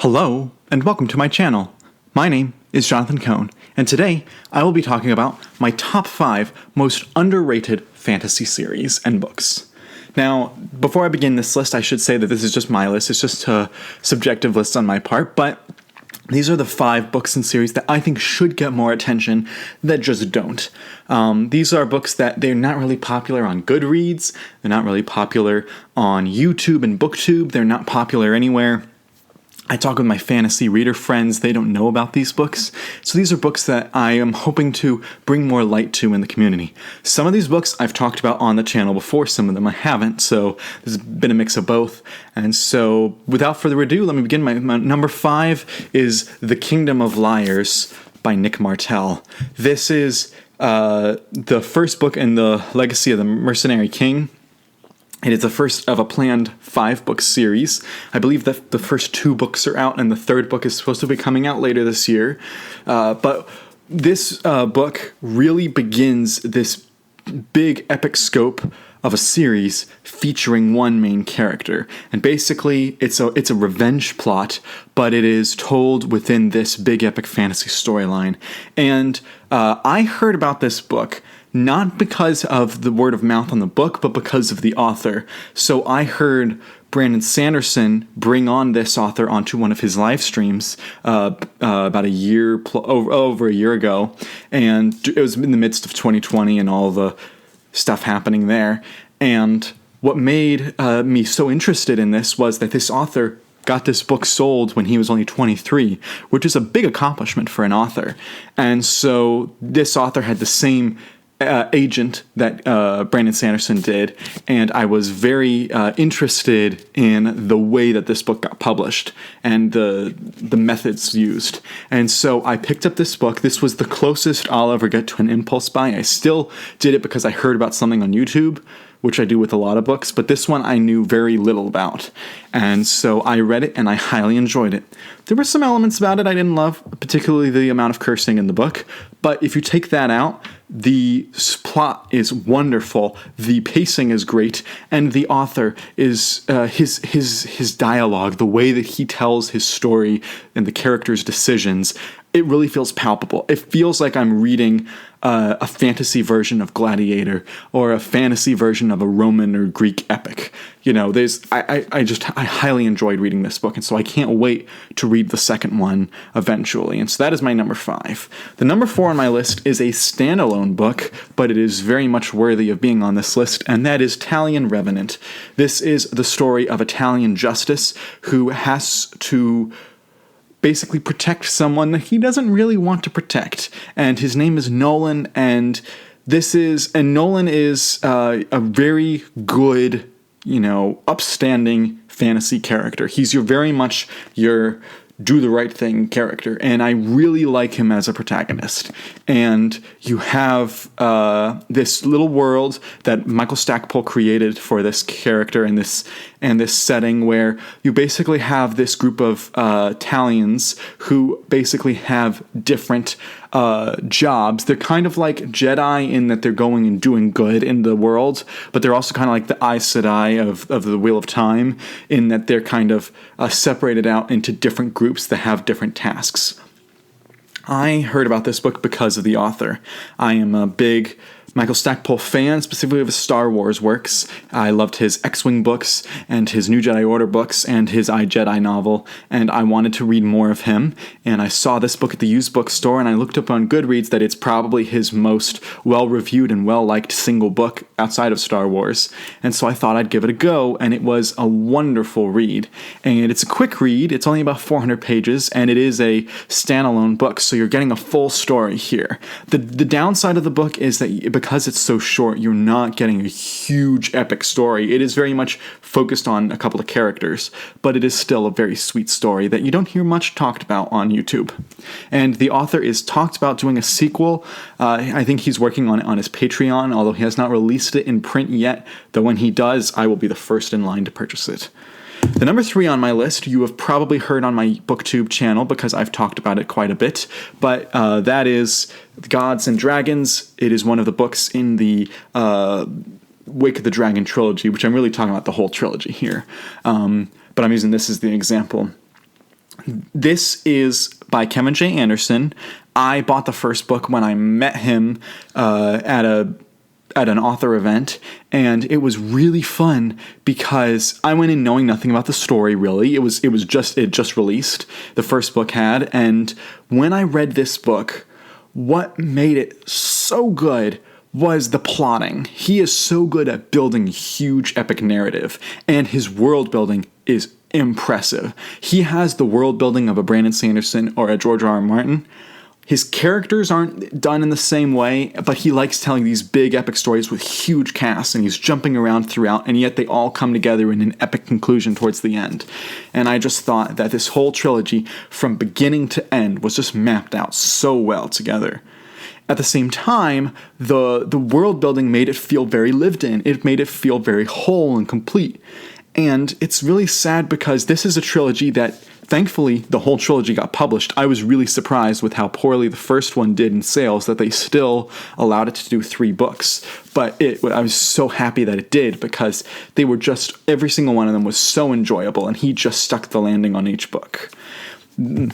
Hello, and welcome to my channel. My name is Jonathan Cohn, and today I will be talking about my top 5 most underrated fantasy series and books. Now, before I begin this list, I should say that this is just my list. It's just a subjective list on my part, but these are the 5 books and series that I think should get more attention that just don't. These are books that they're not really popular on Goodreads, they're not really popular on YouTube and BookTube, they're not popular anywhere. I talk with my fantasy reader friends, they don't know about these books. So these are books that I am hoping to bring more light to in the community. Some of these books I've talked about on the channel before, some of them I haven't, so there's been a mix of both. And so without further ado, let me begin. My number 5 is The Kingdom of Liars by Nick Martell. This is the first book in the Legacy of the Mercenary King. It is the first of a planned 5-book series. I believe that the first 2 books are out, and the 3rd book is supposed to be coming out later this year. But this book really begins this big epic scope of a series featuring one main character. And basically, it's a revenge plot, but it is told within this big epic fantasy storyline. And I heard about this book not because of the word of mouth on the book, but because of the author. So I heard Brandon Sanderson bring on this author onto one of his live streams about over a year ago, and it was in the midst of 2020 and all the stuff happening there. And what made me so interested in this was that this author got this book sold when he was only 23, which is a big accomplishment for an author. And so this author had the same agent that Brandon Sanderson did, and I was very interested in the way that this book got published and the methods used. And so I picked up this book. This was the closest I'll ever get to an impulse buy. I still did it because I heard about something on YouTube, which I do with a lot of books, but this one I knew very little about. And so I read it and I highly enjoyed it. There were some elements about it I didn't love, particularly the amount of cursing in the book, but if you take that out, the plot is wonderful, the pacing is great, and the author is his dialogue, the way that he tells his story and the characters' decisions, it really feels palpable. It feels like I'm reading a fantasy version of Gladiator or a fantasy version of a Roman or Greek epic. You know, I highly enjoyed reading this book, and so I can't wait to read the second one eventually. And so that is my number 5. The number 4 on my list is a standalone book, but it is very much worthy of being on this list, and that is Italian Revenant. This is the story of Italian justice who has to basically protect someone that he doesn't really want to protect. And his name is Nolan, and Nolan is a very good, upstanding fantasy character. He's very much your do the right thing character, and I really like him as a protagonist. And you have this little world that Michael Stackpole created for this character and this setting, where you basically have this group of Italians who basically have different jobs. They're kind of like Jedi in that they're going and doing good in the world, but they're also kind of like the Aes Sedai of the Wheel of Time, in that they're kind of separated out into different groups that have different tasks. I heard about this book because of the author. I am a big Michael Stackpole fan, specifically of his Star Wars works. I loved his X-Wing books and his New Jedi Order books and his I, Jedi novel, and I wanted to read more of him. And I saw this book at the used bookstore, and I looked up on Goodreads that it's probably his most well-reviewed and well-liked single book outside of Star Wars. And so I thought I'd give it a go, and it was a wonderful read. And it's a quick read. It's only about 400 pages, and it is a standalone book, so you're getting a full story here. The downside of the book is that because it's so short, you're not getting a huge epic story. It is very much focused on a couple of characters, but it is still a very sweet story that you don't hear much talked about on YouTube. And the author is talked about doing a sequel. I think he's working on it on his Patreon, although he has not released it in print yet, though when he does, I will be the first in line to purchase it. The number 3 on my list, you have probably heard on my BookTube channel because I've talked about it quite a bit, but that is Gods and Dragons. It is one of the books in the Wake of the Dragon trilogy, which I'm really talking about the whole trilogy here, but I'm using this as the example. This is by Kevin J. Anderson. I bought the first book when I met him at an author event, and it was really fun because I went in knowing nothing about the story, really. It just released. The first book had, and when I read this book, what made it so good was the plotting. He is so good at building a huge epic narrative, and his world building is impressive. He has the world building of a Brandon Sanderson or a George R. R. Martin. His characters aren't done in the same way, but he likes telling these big epic stories with huge casts, and he's jumping around throughout, and yet they all come together in an epic conclusion towards the end. And I just thought that this whole trilogy, from beginning to end, was just mapped out so well together. At the same time, the world building made it feel very lived in. It made it feel very whole and complete. And it's really sad because this is a trilogy that, thankfully, the whole trilogy got published. I was really surprised with how poorly the first one did in sales that they still allowed it to do 3 books. But I was so happy that it did because they were just, every single one of them was so enjoyable, and he just stuck the landing on each book.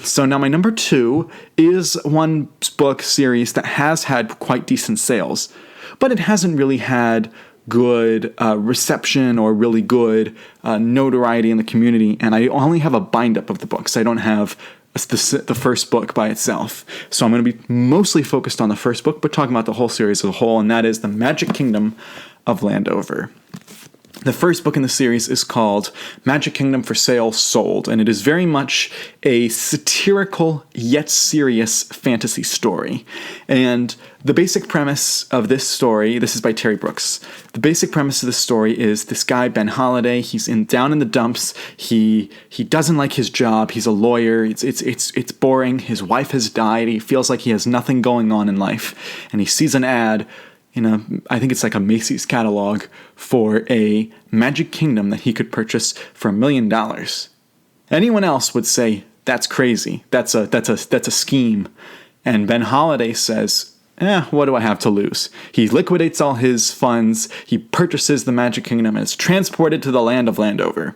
So now my number 2 is one book series that has had quite decent sales, but it hasn't really had good reception or really good notoriety in the community, and I only have a bind-up of the books. I don't have the first book by itself. So I'm going to be mostly focused on the first book, but talking about the whole series as a whole, and that is The Magic Kingdom of Landover. The first book in the series is called Magic Kingdom for Sale Sold, and it is very much a satirical yet serious fantasy story. And the basic premise of this story, this is by Terry Brooks. The basic premise of the story is this guy, Ben Holiday, he's down in the dumps. He doesn't like his job. He's a lawyer. It's boring. His wife has died. He feels like he has nothing going on in life. And he sees an ad I think it's like a Macy's catalog for a Magic Kingdom that he could purchase for $1 million. Anyone else would say, that's crazy. That's a scheme. And Ben Holiday says, what do I have to lose? He liquidates all his funds, he purchases the Magic Kingdom, and is transported to the land of Landover,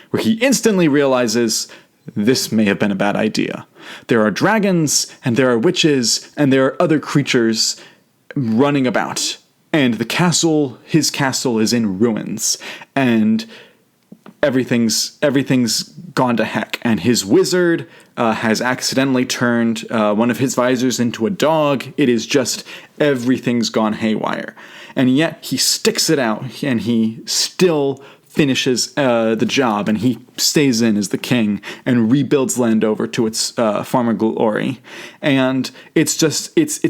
where he instantly realizes this may have been a bad idea. There are dragons, and there are witches, and there are other creatures running about, and his castle is in ruins, and everything's gone to heck, and his wizard has accidentally turned one of his visors into a dog. It is just, everything's gone haywire, and yet he sticks it out, and he still finishes the job, and he stays in as the king and rebuilds Landover to its former glory. And it's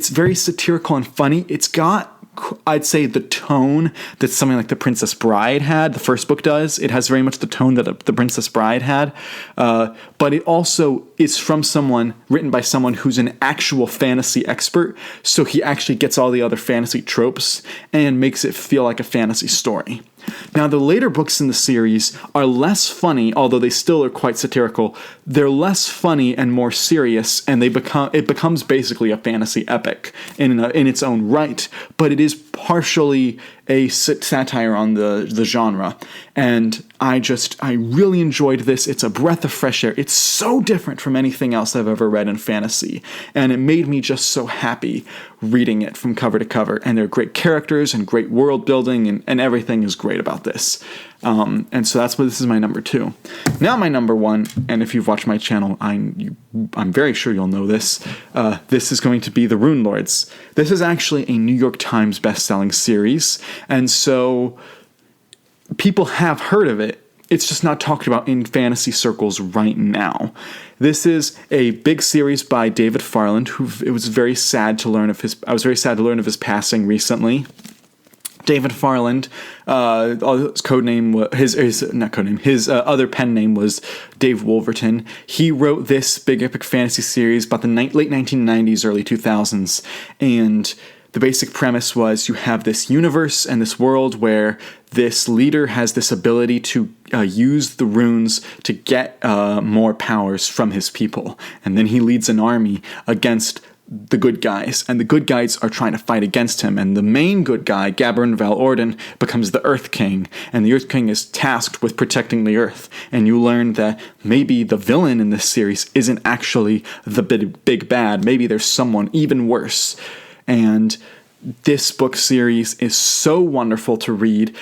very satirical and funny. It's got, I'd say, the tone that something like The Princess Bride had. The first book does. It has very much the tone that The Princess Bride had. But it also is written by someone who's an actual fantasy expert. So he actually gets all the other fantasy tropes and makes it feel like a fantasy story. Now, the later books in the series are less funny, although they still are quite satirical. They're less funny and more serious, and it becomes basically a fantasy epic in its own right, but it is partially a satire on the genre. And I really enjoyed this. It's a breath of fresh air. It's so different from anything else I've ever read in fantasy, and it made me just so happy reading it from cover to cover. And there are great characters and great world building, and everything is great about this. And so that's why this is my number 2. Now my number 1, and if you've watched my channel, I'm very sure you'll know this. This is going to be the Rune Lords. This is actually a New York Times best-selling series, and so people have heard of it. It's just not talked about in fantasy circles right now. This is a big series by David Farland, I was very sad to learn of his passing recently. David Farland, his other pen name was Dave Wolverton. He wrote this big epic fantasy series about the late 1990s, early 2000s, and the basic premise was you have this universe and this world where this leader has this ability to use the runes to get more powers from his people. And then he leads an army against the good guys, and the good guys are trying to fight against him, and the main good guy, Gabbern Val Orden, becomes the Earth King, and the Earth King is tasked with protecting the Earth, and you learn that maybe the villain in this series isn't actually the big bad, maybe there's someone even worse, and this book series is so wonderful to read.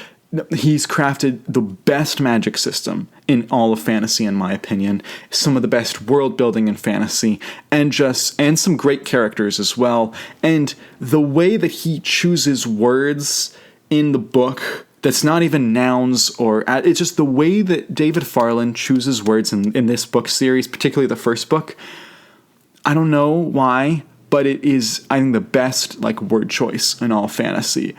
He's crafted the best magic system in all of fantasy, in my opinion. Some of the best world building in fantasy, and some great characters as well. And the way that he chooses words in the book, that's not even nouns it's just the way that David Farland chooses words in this book series, particularly the first book. I don't know why, but it is, I think, the best word choice in all fantasy.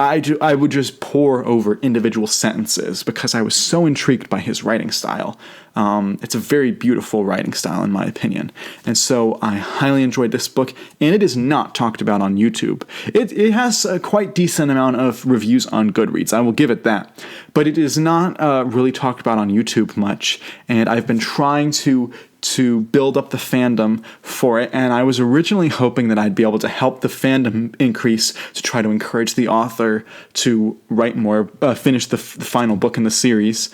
I would just pore over individual sentences because I was so intrigued by his writing style. It's a very beautiful writing style, in my opinion. And so I highly enjoyed this book, and it is not talked about on YouTube. It has a quite decent amount of reviews on Goodreads, I will give it that. But it is not really talked about on YouTube much, and I've been trying to build up the fandom for it, and I was originally hoping that I'd be able to help the fandom increase to try to encourage the author to write more, finish the final book in the series.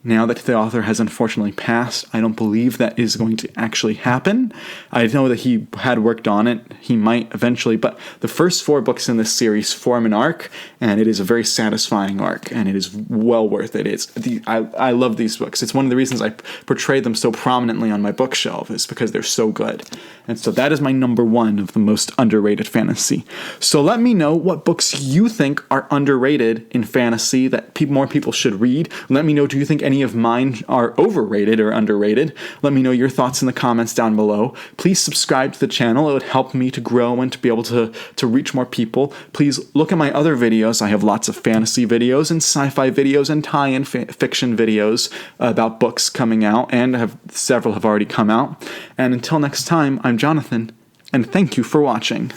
Now that the author has unfortunately passed, I don't believe that is going to actually happen. I know that he had worked on it. He might eventually, but the first 4 books in this series form an arc, and it is a very satisfying arc, and it is well worth it. I love these books. It's one of the reasons I portray them so prominently on my bookshelf, is because they're so good. And so that is my number 1 of the most underrated fantasy. So let me know what books you think are underrated in fantasy that more people should read. Let me know, do you think any of mine are overrated or underrated? Let me know your thoughts in the comments down below. Please subscribe to the channel. It would help me to grow and to be able to reach more people. Please look at my other videos. I have lots of fantasy videos and sci-fi videos and tie-in fiction videos about books coming out, and several have already come out. And until next time, I'm Jonathan, and thank you for watching.